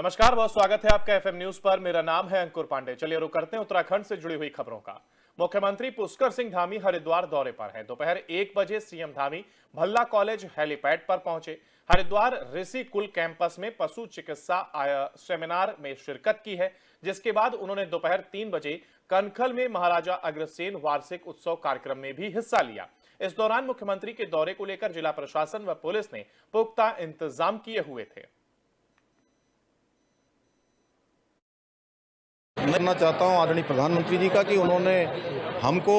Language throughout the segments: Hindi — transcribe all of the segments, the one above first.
नमस्कार, बहुत स्वागत है आपका एफएम न्यूज पर। मेरा नाम है अंकुर पांडे। चलिए रुक करते हैं उत्तराखंड से जुड़ी हुई खबरों का। मुख्यमंत्री पुष्कर सिंह धामी हरिद्वार दौरे पर हैं। दोपहर 1 बजे CM Dhami Bhalla college helipad पर पहुंचे। हरिद्वार ऋषि कुल कैंपस में पशु चिकित्सा सेमिनार में शिरकत की है, जिसके बाद उन्होंने दोपहर 3 बजे कनखल में महाराजा अग्रसेन वार्षिक उत्सव कार्यक्रम में भी हिस्सा लिया। इस दौरान मुख्यमंत्री के दौरे को लेकर जिला प्रशासन व पुलिस ने पुख्ता इंतजाम किए हुए थे। करना चाहता हूं आदरणीय प्रधानमंत्री जी का कि उन्होंने हमको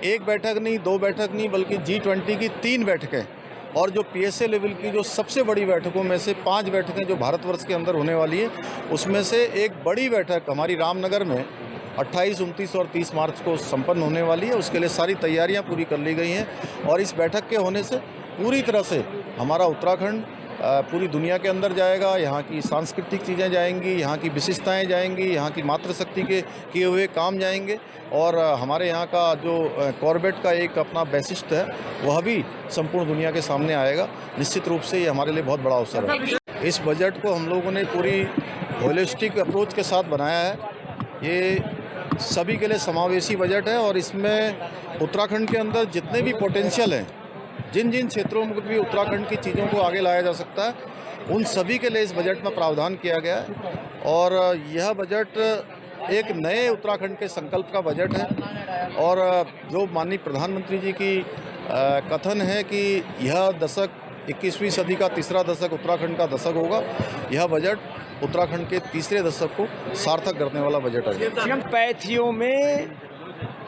एक बैठक नहीं, दो बैठक नहीं, बल्कि G20 की 3 बैठकें और जो PSA लेवल की जो सबसे बड़ी बैठकों में से 5 बैठकें जो भारतवर्ष के अंदर होने वाली है, उसमें से एक बड़ी बैठक हमारी रामनगर में 28, 29 और 30 मार्च को संपन्न होने वाली है। उसके लिए सारी तैयारियां पूरी कर ली गई हैं और इस बैठक के होने से पूरी तरह से हमारा उत्तराखंड पूरी दुनिया के अंदर जाएगा। यहाँ की सांस्कृतिक चीज़ें जाएंगी, यहाँ की विशेषताएं जाएंगी, यहाँ की मातृशक्ति के किए हुए काम जाएंगे और हमारे यहाँ का जो कॉर्बेट का एक अपना वैशिष्ट्य है वह भी संपूर्ण दुनिया के सामने आएगा। निश्चित रूप से ये हमारे लिए बहुत बड़ा अवसर है। इस बजट को हम लोगों ने पूरी होलिस्टिक अप्रोच के साथ बनाया है। ये सभी के लिए समावेशी बजट है और इसमें उत्तराखंड के अंदर जितने भी पोटेंशियल हैं, जिन जिन क्षेत्रों में भी उत्तराखंड की चीज़ों को आगे लाया जा सकता है, उन सभी के लिए इस बजट में प्रावधान किया गया है और यह बजट एक नए उत्तराखंड के संकल्प का बजट है। और जो माननीय प्रधानमंत्री जी की कथन है कि यह दशक 21वीं सदी का तीसरा दशक उत्तराखंड का दशक होगा, यह बजट उत्तराखंड के तीसरे दशक को सार्थक करने वाला बजट है। सिंपैथियों में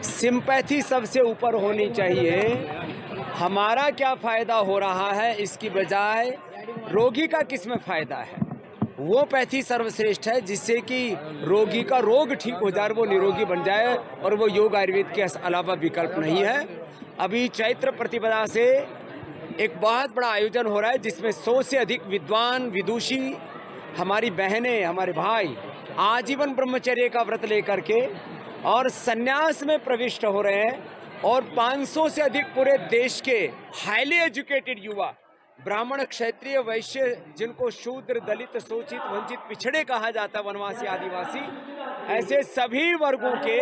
सिंपैथी सबसे ऊपर होनी चाहिए। हमारा क्या फ़ायदा हो रहा है इसकी बजाय रोगी का किस में फ़ायदा है, वो पैथी सर्वश्रेष्ठ है, जिससे कि रोगी का रोग ठीक हो जाए, वो निरोगी बन जाए और वो योग आयुर्वेद के अलावा विकल्प नहीं है। अभी चैत्र प्रतिपदा से एक बहुत बड़ा आयोजन हो रहा है जिसमें 100 से अधिक विद्वान विदुषी हमारी बहनें, हमारे भाई आजीवन ब्रह्मचर्य का व्रत लेकर के और संन्यास में प्रविष्ट हो रहे हैं और 500 से अधिक पूरे देश के हाईली एजुकेटेड युवा, ब्राह्मण, क्षत्रिय, वैश्य, जिनको शूद्र, दलित, शोषित, वंचित, पिछड़े कहा जाता है, वनवासी, आदिवासी, ऐसे सभी वर्गों के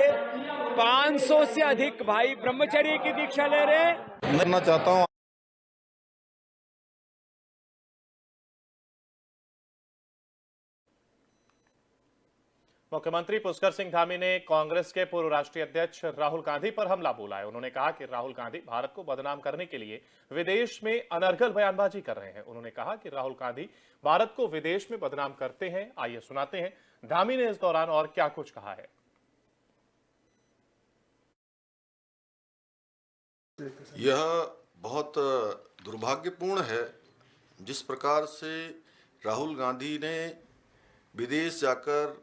500 से अधिक भाई ब्रह्मचर्य की दीक्षा ले रहे हैं। करना चाहता हूँ मुख्यमंत्री पुष्कर सिंह धामी ने कांग्रेस के पूर्व राष्ट्रीय अध्यक्ष राहुल गांधी पर हमला बोला है। उन्होंने कहा कि राहुल गांधी भारत को बदनाम करने के लिए विदेश में अनर्गल बयानबाजी कर रहे हैं। उन्होंने कहा कि राहुल गांधी भारत को विदेश में बदनाम करते हैं। आइए सुनाते हैं धामी ने इस दौरान और क्या कुछ कहा है। यह बहुत दुर्भाग्यपूर्ण है जिस प्रकार से राहुल गांधी ने विदेश जाकर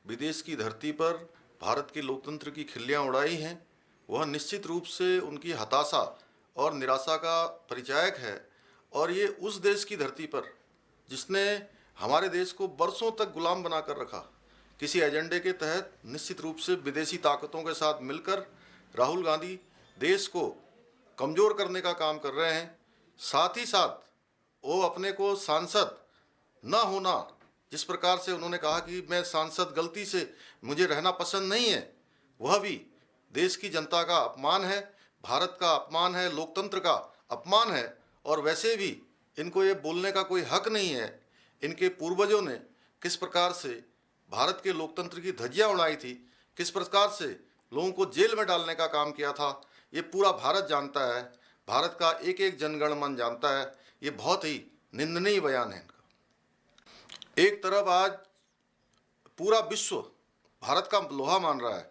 विदेश की धरती पर भारत के लोकतंत्र की खिल्लियाँ उड़ाई हैं। वह निश्चित रूप से उनकी हताशा और निराशा का परिचायक है और ये उस देश की धरती पर जिसने हमारे देश को बरसों तक गुलाम बनाकर रखा, किसी एजेंडे के तहत निश्चित रूप से विदेशी ताकतों के साथ मिलकर राहुल गांधी देश को कमज़ोर करने का काम कर रहे हैं। साथ ही साथ वो अपने को सांसद न होना, जिस प्रकार से उन्होंने कहा कि मैं सांसद गलती से मुझे रहना पसंद नहीं है, वह भी देश की जनता का अपमान है, भारत का अपमान है, लोकतंत्र का अपमान है और वैसे भी इनको ये बोलने का कोई हक नहीं है। इनके पूर्वजों ने किस प्रकार से भारत के लोकतंत्र की धज्जियां उड़ाई थी, किस प्रकार से लोगों को जेल में डालने का काम किया था, ये पूरा भारत जानता है, भारत का एक एक जनगण मन जानता है। ये बहुत ही निंदनीय बयान है इनका। एक तरफ आज पूरा विश्व भारत का लोहा मान रहा है।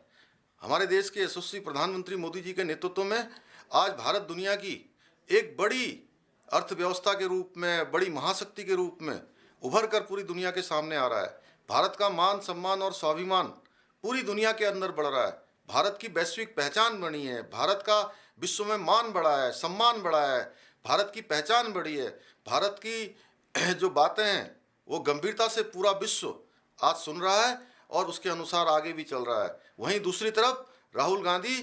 हमारे देश के यशस्वी प्रधानमंत्री मोदी जी के नेतृत्व में आज भारत दुनिया की एक बड़ी अर्थव्यवस्था के रूप में, बड़ी महाशक्ति के रूप में उभर कर पूरी दुनिया के सामने आ रहा है। भारत का मान सम्मान और स्वाभिमान पूरी दुनिया के अंदर बढ़ रहा है। भारत की वैश्विक पहचान बनी है, भारत का विश्व में मान बढ़ा है, सम्मान बढ़ा है, भारत की पहचान बढ़ी है। भारत की जो बातें हैं वो गंभीरता से पूरा विश्व आज सुन रहा है और उसके अनुसार आगे भी चल रहा है। वहीं दूसरी तरफ राहुल गांधी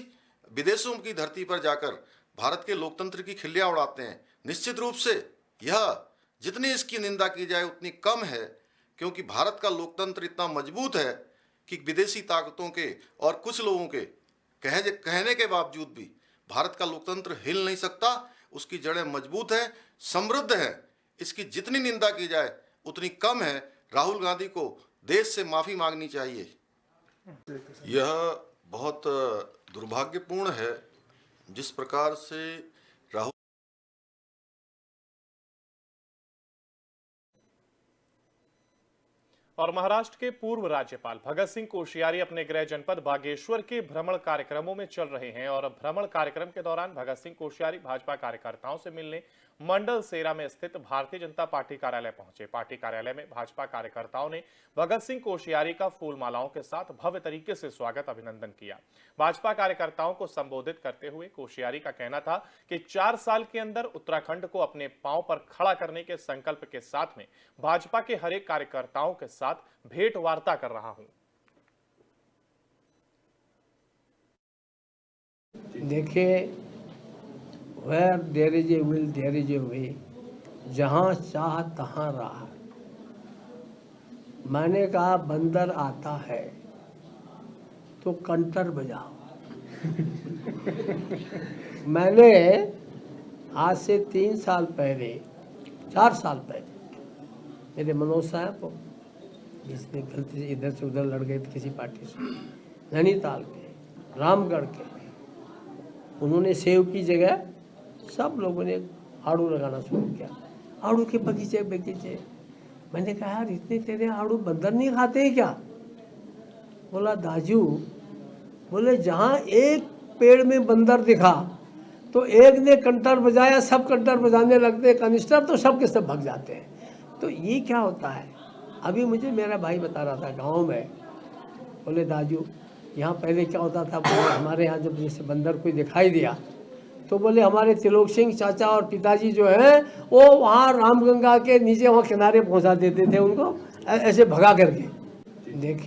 विदेशों की धरती पर जाकर भारत के लोकतंत्र की खिल्लियां उड़ाते हैं। निश्चित रूप से यह जितनी इसकी निंदा की जाए उतनी कम है, क्योंकि भारत का लोकतंत्र इतना मजबूत है कि विदेशी ताकतों के और कुछ लोगों के कहने के बावजूद भी भारत का लोकतंत्र हिल नहीं सकता। उसकी जड़ें मजबूत हैं, समृद्ध हैं। इसकी जितनी निंदा की जाए उतनी कम है। राहुल गांधी को देश से माफ़ी मांगनी चाहिए। यह बहुत दुर्भाग्यपूर्ण है जिस प्रकार से राहुल और महाराष्ट्र के पूर्व राज्यपाल भगत सिंह कोश्यारी अपने गृह जनपद बागेश्वर के भ्रमण कार्यक्रमों में चल रहे हैं और भ्रमण कार्यक्रम के दौरान भगत सिंह कोश्यारी भाजपा कार्यकर्ताओं से मिलने मंडल सेरा में स्थित भारतीय जनता पार्टी कार्यालय पहुंचे। पार्टी कार्यालय में भाजपा कार्यकर्ताओं ने भगत सिंह कोश्यारी का फूल मालाओं के साथ भव्य तरीके से स्वागत अभिनंदन किया। भाजपा कार्यकर्ताओं को संबोधित करते हुए कोश्यारी का कहना था कि 4 साल के अंदर उत्तराखंड को अपने पांव पर खड़ा करने के संकल्प के साथ में भाजपा के हर एक कार्यकर्ताओं के साथ भेंट वार्ता कर रहा हूं। देखिए, where there is a will, there is a way। जहाँ चाह तहाँ राह। मैंने कहा बंदर आता है तो कंटर बजाओ। मैंने आज से 3 साल पहले 4 साल पहले मेरे मनोज साहब को जिसने गलती से इधर से उधर लड़ गए थे किसी पार्टी से, नैनीताल के रामगढ़ के, उन्होंने सेव की जगह सब लोगों ने आड़ू लगाना शुरू किया। आड़ू के बगीचे बगीचे। मैंने कहा यार इतने तेरे आड़ू बंदर नहीं खाते हैं क्या? बोला दाजू, बोले जहाँ एक पेड़ में बंदर दिखा तो एक ने कंटर बजाया, सब कंटर बजाने लगते हैं, कनिस्टर तो सब के सब भाग जाते हैं। तो ये क्या होता है? अभी मुझे मेरा भाई बता रहा था गाँव में, बोले दाजू यहाँ पहले क्या होता था, बोले हमारे यहाँ जब जैसे बंदर कोई दिखाई दिया तो बोले हमारे त्रिलोक सिंह चाचा और पिताजी जो हैं वो वहाँ रामगंगा के नीचे वहाँ किनारे पहुँचा देते थे उनको ऐसे भगा करके। देखिए